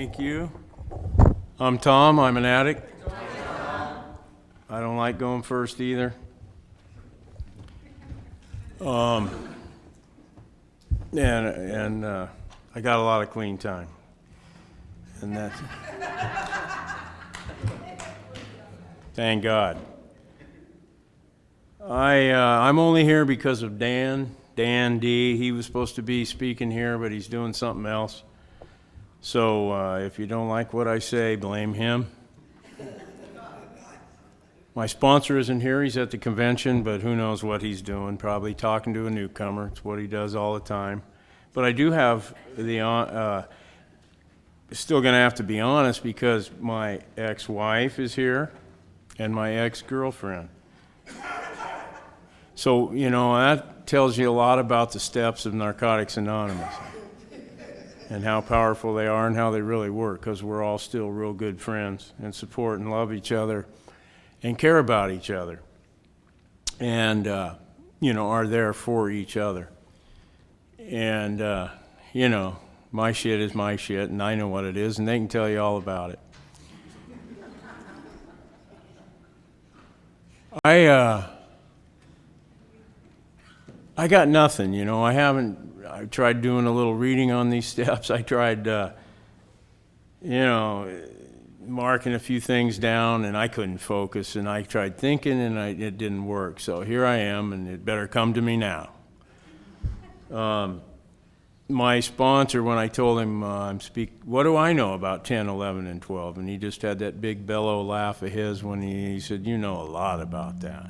Thank you. I'm Tom. I'm an addict. I don't like going first either. And I got a lot of clean time, and that's thank God. I'm only here because of Dan D. He was supposed to be speaking here, but he's doing something else. So if you don't like what I say, blame him. My sponsor isn't here. He's at the convention, but who knows what he's doing. Probably talking to a newcomer. It's what he does all the time. But I do have the still going to have to be honest because my ex-wife is here and my ex-girlfriend. So, you know, that tells you a lot about the steps of Narcotics Anonymous and how powerful they are and how they really work, because we're all still real good friends and support and love each other and care about each other and, you know, are there for each other. And, you know, my shit is my shit, and I know what it is, and they can tell you all about it. I got nothing, you know. I tried doing a little reading on these steps. I tried, you know, marking a few things down, and I couldn't focus, and I tried thinking, and it didn't work. So here I am, and it better come to me now. My sponsor, when I told him what do I know about 10, 11, and 12? And he just had that big bellow laugh of his when he said, you know a lot about that.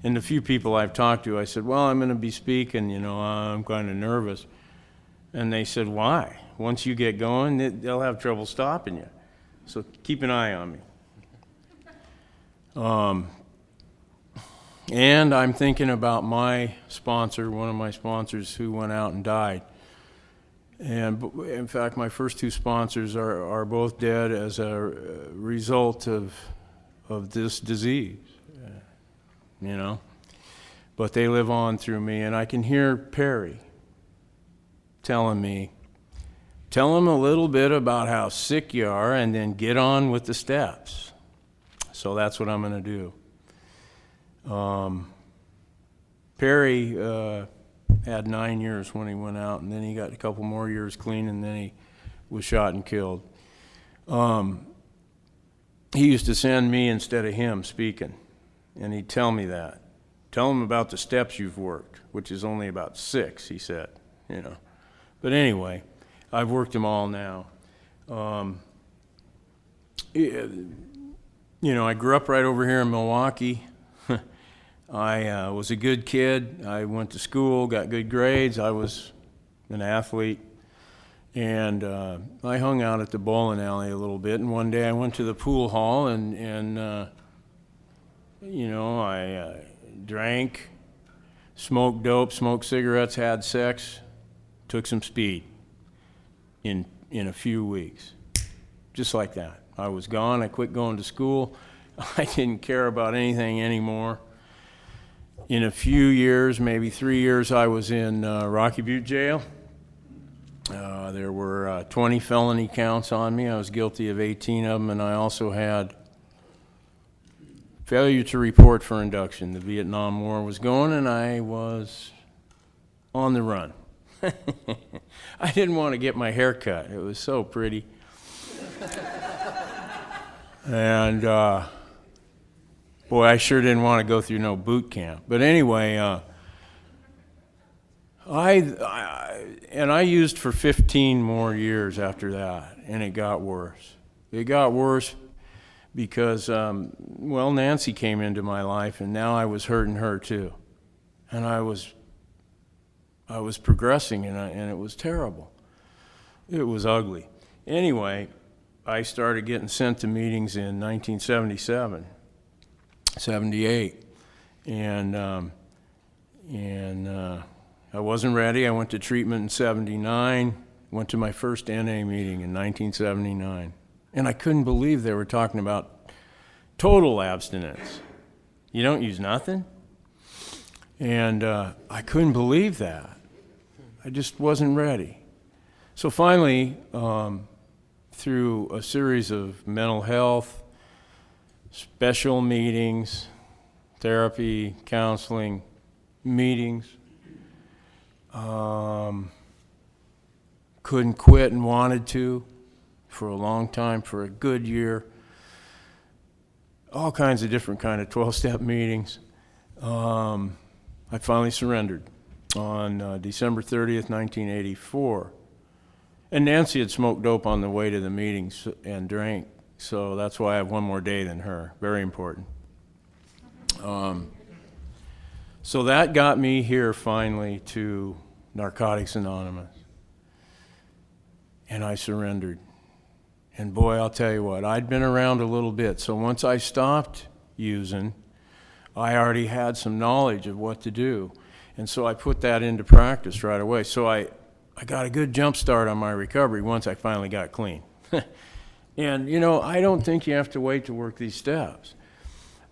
And the few people I've talked to, I said, well, I'm going to be speaking, you know, I'm kind of nervous. And they said, why? Once you get going, they'll have trouble stopping you. So keep an eye on me. And I'm thinking about my sponsor, one of my sponsors who went out and died. And in fact, my first two sponsors are both dead as a result of this disease, you know. But they live on through me, and I can hear Perry telling me, tell him a little bit about how sick you are and then get on with the steps. So that's what I'm going to do. Perry had 9 years when he went out, and then he got a couple more years clean, and then he was shot and killed. He used to send me instead of him speaking, and he'd tell me that. Tell him about the steps you've worked, which is only about 6, he said, you know. But anyway, I've worked them all now. You know, I grew up right over here in Milwaukee. I was a good kid. I went to school, got good grades. I was an athlete. And I hung out at the bowling alley a little bit. And one day I went to the pool hall and you know, I drank, smoked dope, smoked cigarettes, had sex, took some speed in a few weeks. Just like that. I was gone. I quit going to school. I didn't care about anything anymore. In a few years, maybe 3 years, I was in Rocky Butte Jail. There were 20 felony counts on me. I was guilty of 18 of them, and I also had failure to report for induction. The Vietnam War was going, and I was on the run. I didn't want to get my hair cut. It was so pretty. And boy, I sure didn't want to go through no boot camp. But anyway, I used for 15 more years after that, and it got worse. It got worse because, well, Nancy came into my life, and now I was hurting her too. And I was progressing, and it was terrible. It was ugly. Anyway, I started getting sent to meetings in 1977. 78, and I wasn't ready. I went to treatment in 79, went to my first NA meeting in 1979, and I couldn't believe they were talking about total abstinence. You don't use nothing? And I couldn't believe that. I just wasn't ready. So finally, through a series of mental health, special meetings, therapy, counseling, meetings. Couldn't quit and wanted to for a long time, for a good year. All kinds of different kind of 12-step meetings. I finally surrendered on December 30th, 1984. And Nancy had smoked dope on the way to the meetings and drank, so that's why I have one more day than her. Very important. So that got me here finally to Narcotics Anonymous. And I surrendered. And boy, I'll tell you what, I'd been around a little bit. So once I stopped using, I already had some knowledge of what to do. And so I put that into practice right away. So I got a good jump start on my recovery once I finally got clean. And, you know, I don't think you have to wait to work these steps.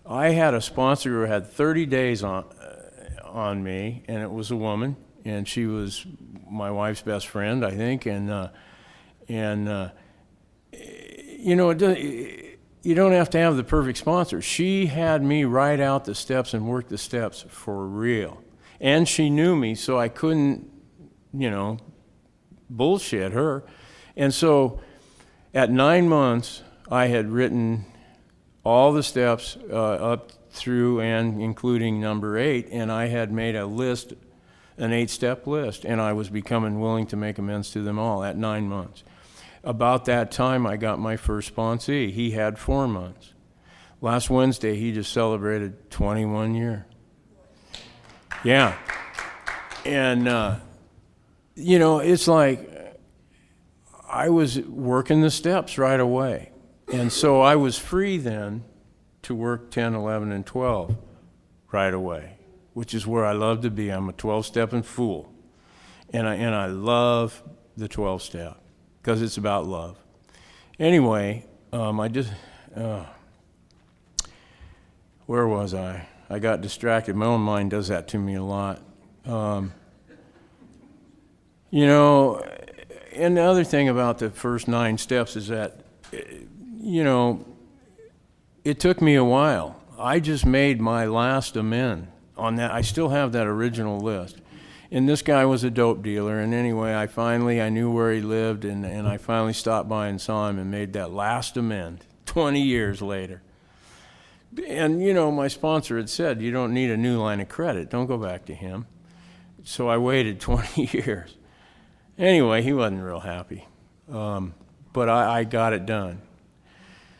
I had a sponsor who had 30 days on me, and it was a woman, and she was my wife's best friend, I think, and you know, you don't have to have the perfect sponsor. She had me write out the steps and work the steps for real. And she knew me, so I couldn't, you know, bullshit her. And so at 9 months, I had written all the steps up through and including number 8, and I had made a list, an 8-step list, and I was becoming willing to make amends to them all at 9 months. About that time, I got my first sponsee. He had 4 months. Last Wednesday, he just celebrated 21 years. Yeah. And, you know, it's like I was working the steps right away. And so I was free then to work 10, 11, and 12 right away, which is where I love to be. I'm a 12-stepping fool. And I love the 12-step. Because it's about love. Anyway, where was I? I got distracted. My own mind does that to me a lot. You know, and the other thing about the first 9 steps is that, you know, it took me a while. I just made my last amend on that. I still have that original list. And this guy was a dope dealer, and anyway, I knew where he lived, and I finally stopped by and saw him and made that last amend 20 years later. And, you know, my sponsor had said, you don't need a new line of credit. Don't go back to him. So I waited 20 years. Anyway, he wasn't real happy. But I got it done.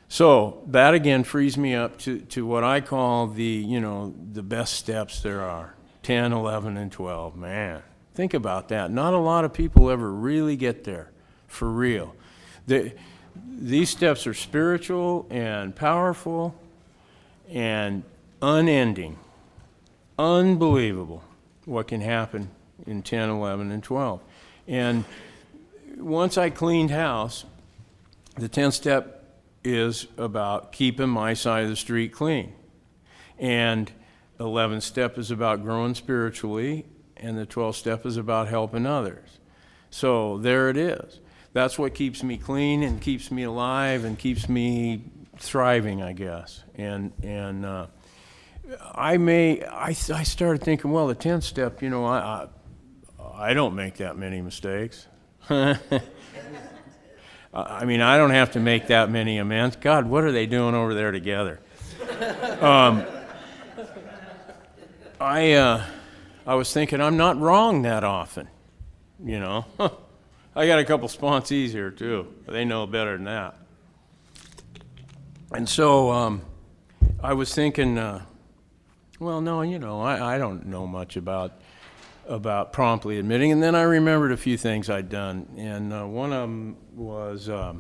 So that, again, frees me up to what I call the best steps there are. 10, 11, and 12. Man, think about that. Not a lot of people ever really get there, for real. These steps are spiritual and powerful and unending. Unbelievable what can happen in 10, 11, and 12. And once I cleaned house, the 10th step is about keeping my side of the street clean. And 11th step is about growing spiritually, and the 12th step is about helping others. So there it is. That's what keeps me clean and keeps me alive and keeps me thriving, I guess. And I started thinking, well, the 10th step, you know, I don't make that many mistakes. I mean, I don't have to make that many amends. God, what are they doing over there together? I was thinking I'm not wrong that often, you know. I got a couple sponsees here too, but they know better than that. And so I was thinking, well, no, you know, I don't know much about promptly admitting. And then I remembered a few things I'd done, and one of them was I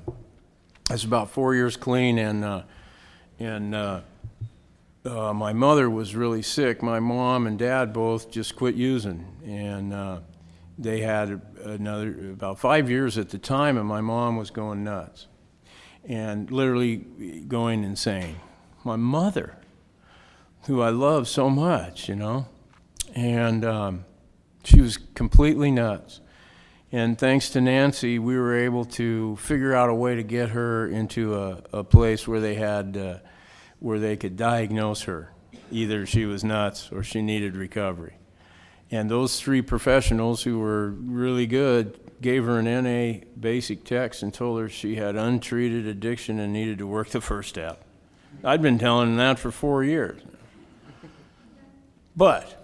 was about 4 years clean, and my mother was really sick. My mom and dad both just quit using, and they had about 5 years at the time, and my mom was going nuts and literally going insane. My mother, who I love so much, you know, and she was completely nuts. And thanks to Nancy, we were able to figure out a way to get her into a place where they could diagnose her. Either she was nuts or she needed recovery. And those 3 professionals who were really good gave her an NA basic text and told her she had untreated addiction and needed to work the first step. I'd been telling them that for 4 years. But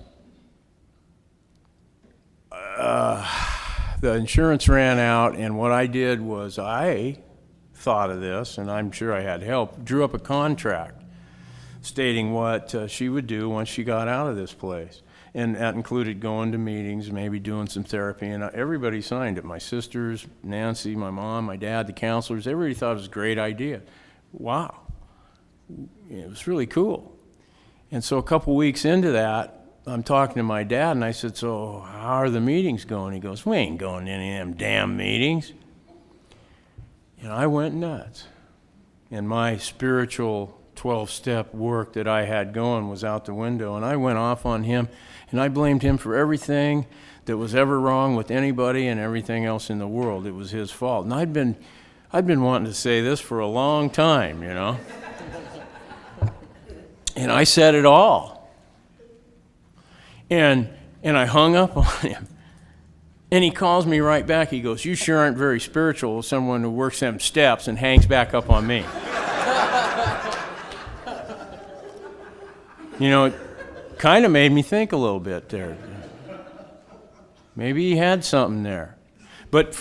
the insurance ran out, and what I did was I thought of this, and I'm sure I had help, drew up a contract stating what she would do once she got out of this place. And that included going to meetings, maybe doing some therapy, and everybody signed it. My sisters, Nancy, my mom, my dad, the counselors, everybody thought it was a great idea. Wow. It was really cool. And so a couple weeks into that, I'm talking to my dad, and I said, so how are the meetings going? He goes, we ain't going to any of them damn meetings. And I went nuts. And my spiritual 12-step work that I had going was out the window, and I went off on him, and I blamed him for everything that was ever wrong with anybody and everything else in the world. It was his fault. And I'd been wanting to say this for a long time, you know. And I said it all. And I hung up on him. And he calls me right back. He goes, you sure aren't very spiritual with someone who works them steps and hangs back up on me. You know, it kind of made me think a little bit there. Maybe he had something there. But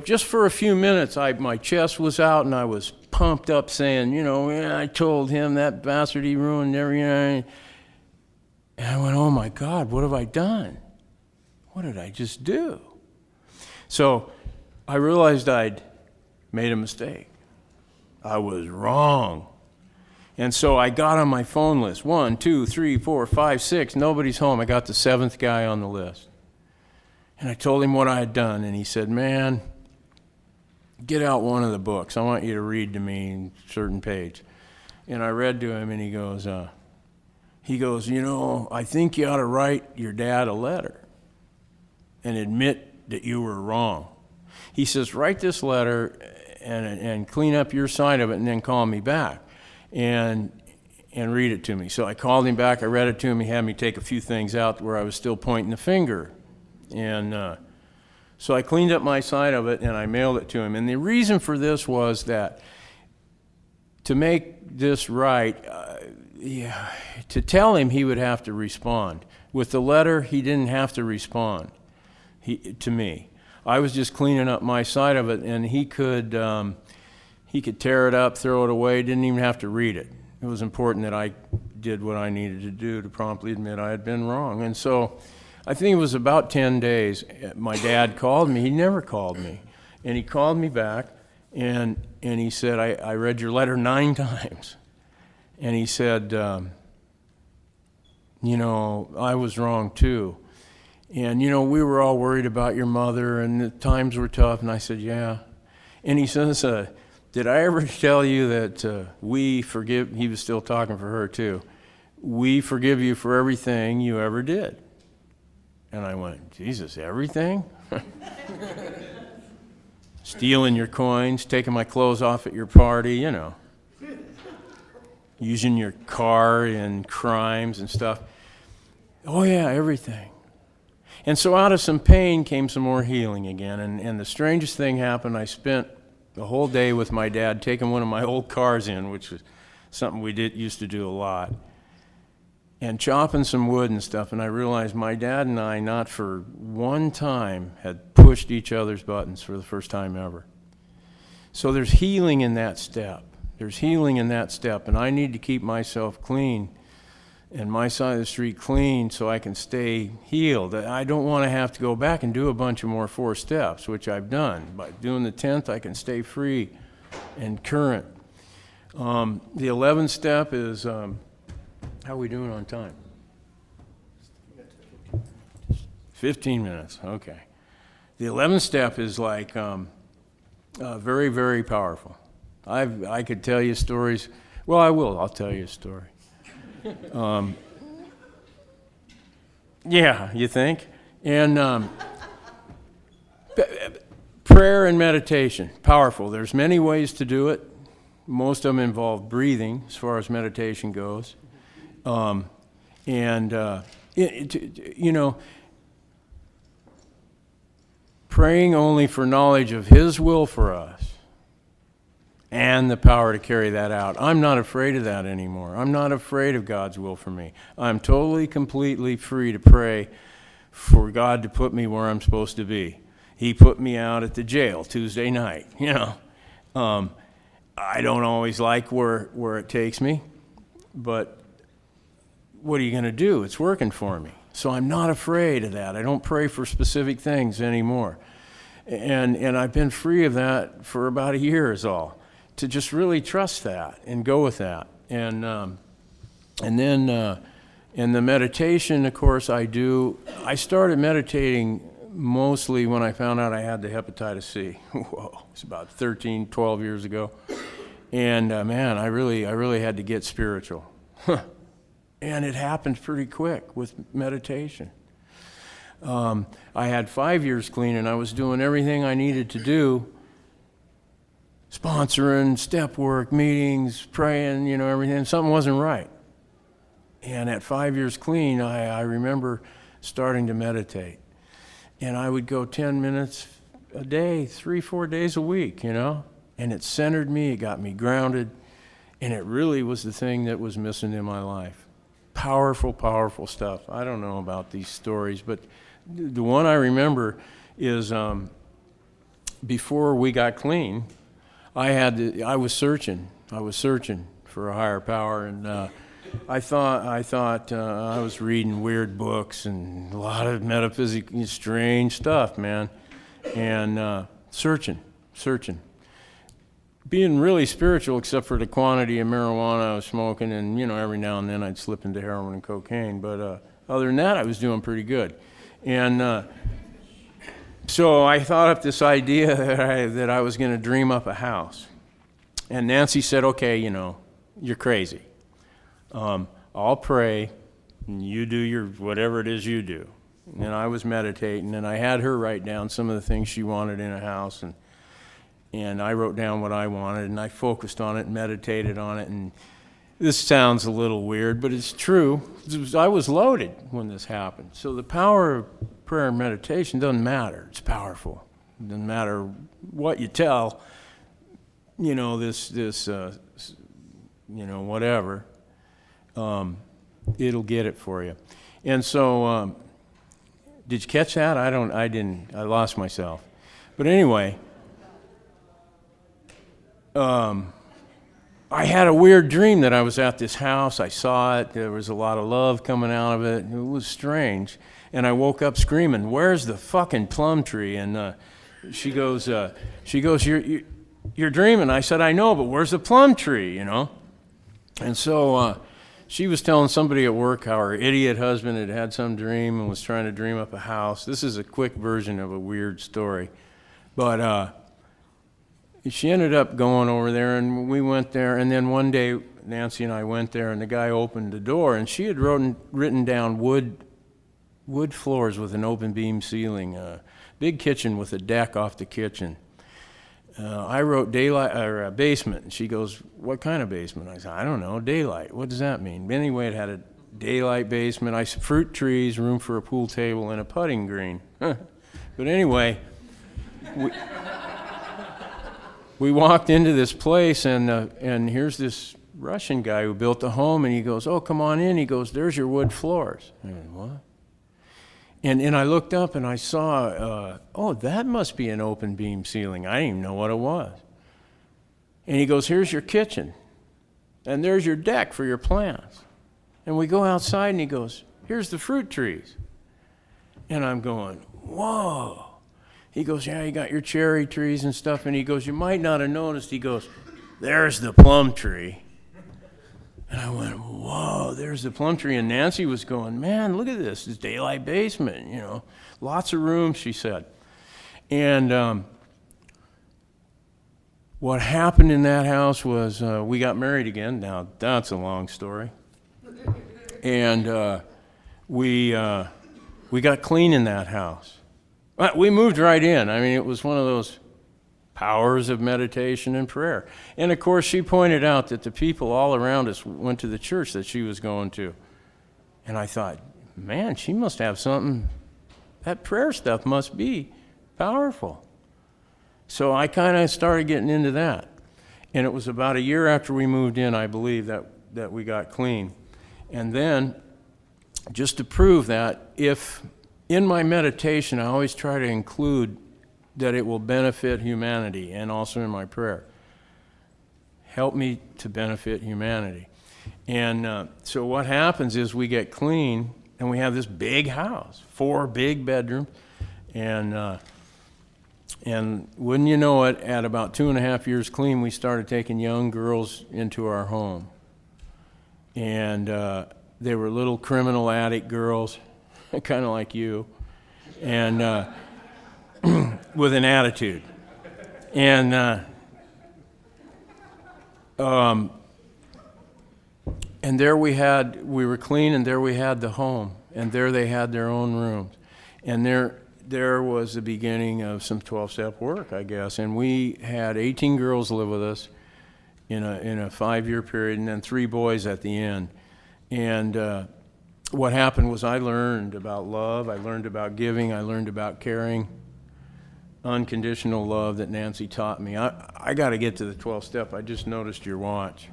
just for a few minutes, my chest was out and I was pumped up saying, you know, yeah, I told him that bastard, he ruined everything. And I went, oh my God, what have I done? What did I just do? So I realized I'd made a mistake. I was wrong. And so I got on my phone list. 1, 2, 3, 4, 5, 6. Nobody's home. I got the 7th guy on the list. And I told him what I had done. And he said, man, get out one of the books. I want you to read to me a certain page. And I read to him, and he goes, you know, I think you ought to write your dad a letter and admit that you were wrong. He says, write this letter and clean up your side of it and then call me back and read it to me. So I called him back, I read it to him, he had me take a few things out where I was still pointing the finger. And so I cleaned up my side of it and I mailed it to him. And the reason for this was that to make this right, to tell him he would have to respond. With the letter, he didn't have to respond to me. I was just cleaning up my side of it, and he could tear it up, throw it away, didn't even have to read it. It was important that I did what I needed to do to promptly admit I had been wrong. And so I think it was about 10 days, my dad called me. He never called me. And he called me back, and he said, I read your letter 9 times. And he said, you know, I was wrong too. And, you know, we were all worried about your mother and the times were tough. And I said, yeah. And he says, did I ever tell you that we forgive, he was still talking for her too, we forgive you for everything you ever did. And I went, Jesus, everything? Stealing your coins, taking my clothes off at your party, you know. Using your car in crimes and stuff. Oh yeah, everything. And so out of some pain came some more healing again. And the strangest thing happened. I spent the whole day with my dad taking one of my old cars in, which was something we used to do a lot, and chopping some wood and stuff. And I realized my dad and I, not for one time, had pushed each other's buttons for the first time ever. So there's healing in that step. There's healing in that step, and I need to keep myself clean and my side of the street clean so I can stay healed. I don't want to have to go back and do a bunch of more 4 steps, which I've done. By doing the 10th, I can stay free and current. The 11th step is, how are we doing on time? 15 minutes, okay. The 11th step is like very, very powerful. I could tell you stories. Well, I will. I'll tell you a story. Yeah, you think? And prayer and meditation, powerful. There's many ways to do it. Most of them involve breathing as far as meditation goes. Praying only for knowledge of His will for us and the power to carry that out. I'm not afraid of that anymore. I'm not afraid of God's will for me. I'm totally, completely free to pray for God to put me where I'm supposed to be. He put me out at the jail Tuesday night, I don't always like where it takes me, but what are you going to do? It's working for me. So I'm not afraid of that. I don't pray for specific things anymore. And I've been free of that for about a year is all, to just really trust that and go with that. And then in the meditation, of course, I started meditating mostly when I found out I had the hepatitis C. Whoa, it's about 13, 12 years ago. And man, I really had to get spiritual. And it happened pretty quick with meditation. I had 5 years clean, and I was doing everything I needed to do, sponsoring, step work, meetings, praying, everything. Something wasn't right. And at 5 years clean, I remember starting to meditate. And I would go 10 minutes a day, 3-4 days a week, and it centered me, it got me grounded, and it really was the thing that was missing in my life. Powerful, powerful stuff. I don't know about these stories, but the one I remember is before we got clean, I was searching for a higher power, and I thought I was reading weird books and a lot of metaphysical, strange stuff, man, and searching. Being really spiritual, except for the quantity of marijuana I was smoking, and every now and then I'd slip into heroin and cocaine. But other than that, I was doing pretty good. And so I thought up this idea that I was going to dream up a house. And Nancy said, "Okay, you're crazy. I'll pray, and you do your whatever it is you do." And I was meditating, and I had her write down some of the things she wanted in a house, and I wrote down what I wanted, and I focused on it and meditated on it. And this sounds a little weird, but it's true. I was loaded when this happened. So the power of prayer and meditation doesn't matter. It's powerful. It doesn't matter what you tell, whatever. It'll get it for you. And so, did you catch that? I didn't. I lost myself. But anyway, I had a weird dream that I was at this house. I saw it. There was a lot of love coming out of it. It was strange. And I woke up screaming, "Where's the fucking plum tree?" And she goes, "You're dreaming." I said, "I know, but where's the plum tree?" And so she was telling somebody at work how her idiot husband had some dream and was trying to dream up a house. This is a quick version of a weird story. But she ended up going over there, and we went there. And then one day, Nancy and I went there, and the guy opened the door, and she had written down wood floors with an open beam ceiling, a big kitchen with a deck off the kitchen. I wrote daylight or basement, and she goes, "What kind of basement?" I said, "I don't know, daylight. What does that mean?" Anyway, it had a daylight basement. I said, "Fruit trees, room for a pool table, and a putting green." But anyway, we walked into this place, and here's this Russian guy who built the home, and he goes, "Oh, come on in." He goes, "There's your wood floors." I went, "What?" And I looked up and I saw, that must be an open beam ceiling. I didn't even know what it was. And he goes, "Here's your kitchen. And there's your deck for your plants." And we go outside and he goes, "Here's the fruit trees." And I'm going, "Whoa." He goes, "Yeah, you got your cherry trees and stuff." And he goes, "You might not have noticed." He goes, "There's the plum tree." And I went, "Whoa, there's the plum tree." And Nancy was going, "Man, look at this. It's daylight basement, lots of room," she said. And what happened in that house was we got married again. Now, that's a long story. And we got clean in that house. We moved right in. I mean, it was one of those powers of meditation and prayer. And of course, she pointed out that the people all around us went to the church that she was going to. And I thought, man, she must have something. That prayer stuff must be powerful. So I kind of started getting into that. And it was about a year after we moved in, I believe, that we got clean. And then, just to prove that, if in my meditation I always try to include that it will benefit humanity, and also in my prayer, help me to benefit humanity. And so what happens is we get clean, and we have this big house, 4 big bedrooms, and wouldn't you know it, at about 2.5 years clean, we started taking young girls into our home. And they were little criminal addict girls, kind of like you, and with an attitude. And there we were clean, and there we had the home, and there they had their own rooms. And there was the beginning of some 12-step work, I guess. And we had 18 girls live with us in a 5-year period, and then 3 boys at the end. And what happened was I learned about love, I learned about giving, I learned about caring, unconditional love that Nancy taught me. I got to get to the 12-step. I just noticed your watch.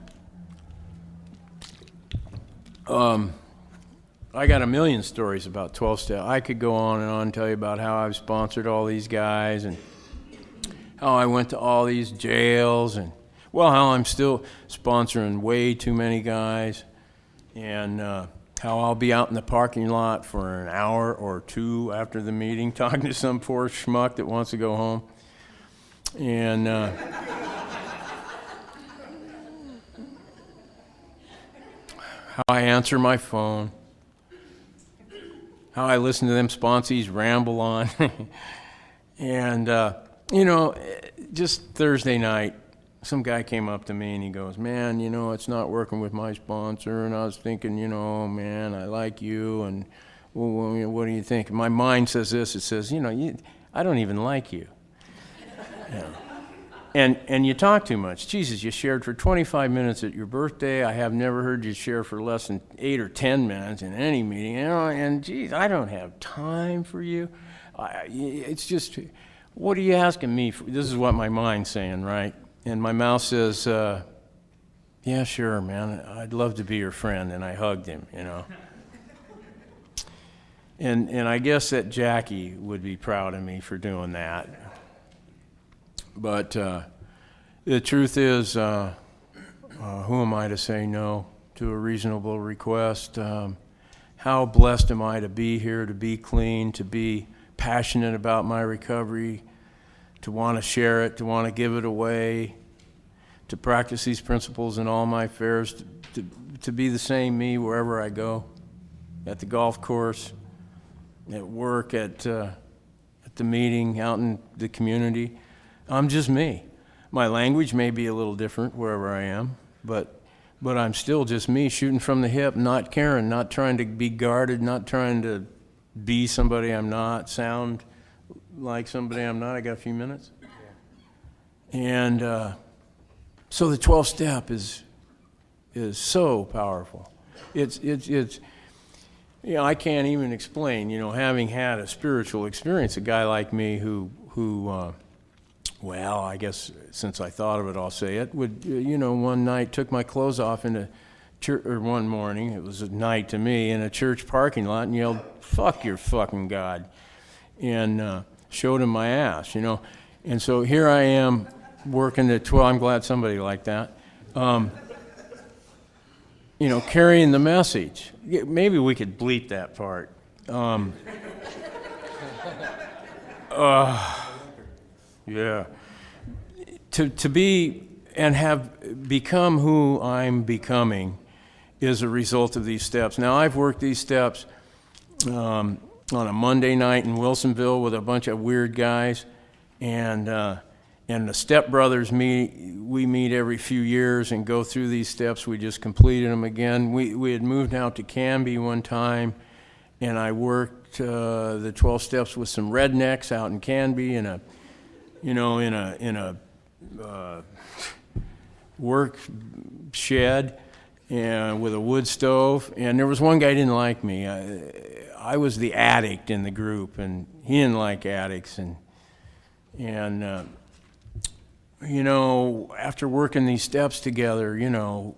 I got a million stories about 12-step. I could go on and tell you about how I've sponsored all these guys, and how I went to all these jails, and how I'm still sponsoring way too many guys, and how I'll be out in the parking lot for an hour or 2 after the meeting talking to some poor schmuck that wants to go home. And how I answer my phone, how I listen to them sponsees ramble on. And, just Thursday night, some guy came up to me and he goes, man, it's not working with my sponsor. And I was thinking, man, I like you. And what do you think? My mind says this. It says, I don't even like you. And you talk too much. Jesus, you shared for 25 minutes at your birthday. I have never heard you share for less than 8 or 10 minutes in any meeting. And geez, I don't have time for you. It's just, what are you asking me for? This is what my mind's saying, right? And my mouth says, yeah, sure, man. I'd love to be your friend. And I hugged him, And I guess that Jackie would be proud of me for doing that. But the truth is, who am I to say no to a reasonable request? How blessed am I to be here, to be clean, to be passionate about my recovery, to want to share it, to want to give it away, to practice these principles in all my affairs, to be the same me wherever I go, at the golf course, at work, at the meeting, out in the community. I'm just me. My language may be a little different wherever I am, but I'm still just me, shooting from the hip, not caring, not trying to be guarded, not trying to be somebody I'm not, sound like somebody I'm not. I got a few minutes. And so the 12th step is so powerful. It's I can't even explain, having had a spiritual experience, a guy like me who well, I guess since I thought of it, I'll say it, would, one night took my clothes off in a church, or one morning, it was a night to me, in a church parking lot, and yelled, "Fuck your fucking God," and showed him my ass, And so here I am working at 12, I'm glad somebody liked that, carrying the message. Maybe we could bleep that part. Yeah. To be and have become who I'm becoming is a result of these steps. Now, I've worked these steps on a Monday night in Wilsonville with a bunch of weird guys, and the Step Brothers we meet every few years and go through these steps. We just completed them again. We had moved out to Canby one time, and I worked the 12 steps with some rednecks out in Canby in you know, in a work shed and with a wood stove. And there was one guy who didn't like me. I was the addict in the group, and he didn't like addicts. And you know, after working these steps together, you know,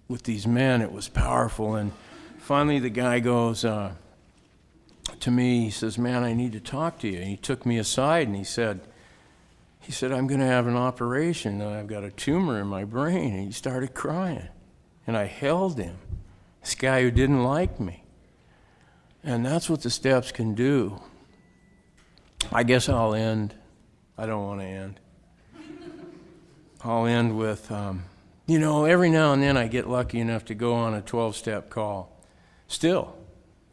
with these men, it was powerful. And finally the guy goes to me, he says, "Man, I need to talk to you." And he took me aside and he said, "I'm going to have an operation. I've got a tumor in my brain." And he started crying. And I held him, this guy who didn't like me. And that's what the steps can do. I guess I'll end. I don't want to end. I'll end with, you know, every now and then I get lucky enough to go on a 12-step call. Still,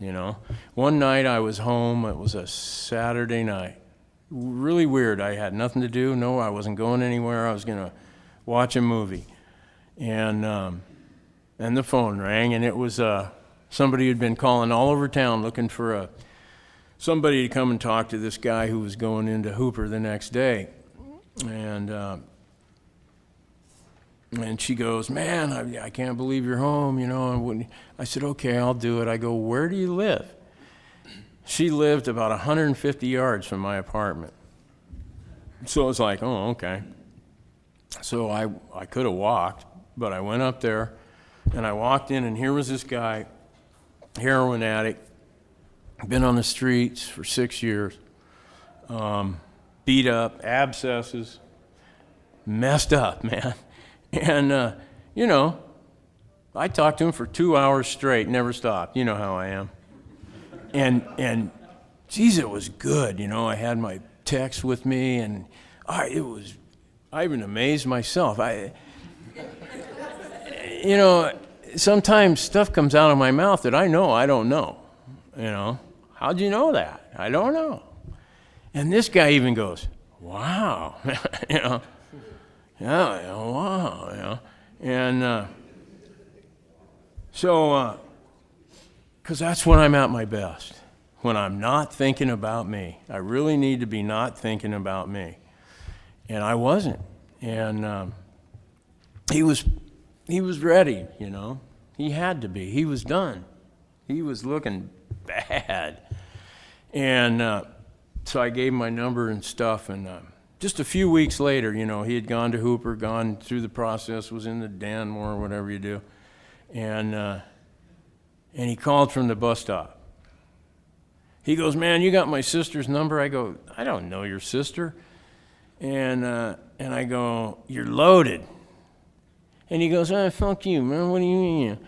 you know. One night I was home. It was a Saturday night. Really weird. I had nothing to do. No, I wasn't going anywhere. I was going to watch a movie. And the phone rang, and it was somebody who'd been calling all over town looking for somebody to come and talk to this guy who was going into Hooper the next day. And she goes, "Man, I can't believe you're home, you know." And I said, "Okay, I'll do it." I go, "Where do you live?" She lived about 150 yards from my apartment. So it was like, oh, okay. So I could have walked, but I went up there, and I walked in, and here was this guy, heroin addict, been on the streets for 6 years, beat up, abscesses, messed up, man. And, you know, I talked to him for 2 hours straight, never stopped. You know how I am. And geez, it was good. You know, I had my text with me, and I even amazed myself. You know, sometimes stuff comes out of my mouth that I know I don't know. You know, how'd you know that? I don't know. And this guy even goes, "Wow," you know, yeah, wow, you know, and so. Because that's when I'm at my best, when I'm not thinking about me. I really need to be not thinking about me. And I wasn't. And he was ready, you know. He had to be. He was done. He was looking bad. And so I gave him my number and stuff. And just a few weeks later, you know, he had gone to Hooper, gone through the process, was in the den or whatever you do. And he called from the bus stop. He goes, "Man, you got my sister's number?" I go, "I don't know your sister." And I go, "You're loaded." And he goes, "Oh, fuck you, man. What do you mean?"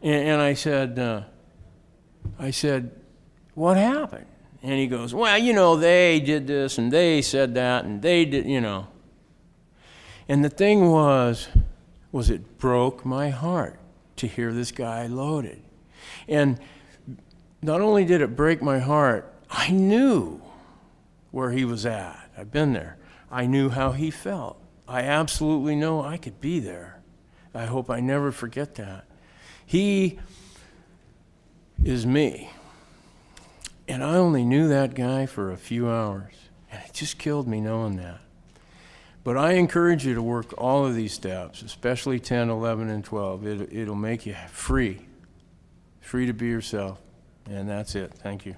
And I said, "What happened?" And he goes, "Well, you know, they did this and they said that and they did, you know." And the thing was it broke my heart to hear this guy loaded. And not only did it break my heart, I knew where he was at. I've been there. I knew how he felt. I absolutely know I could be there. I hope I never forget that. He is me. And I only knew that guy for a few hours. And it just killed me knowing that. But I encourage you to work all of these steps, especially 10, 11, and 12. It'll make you free to be yourself. And that's it. Thank you.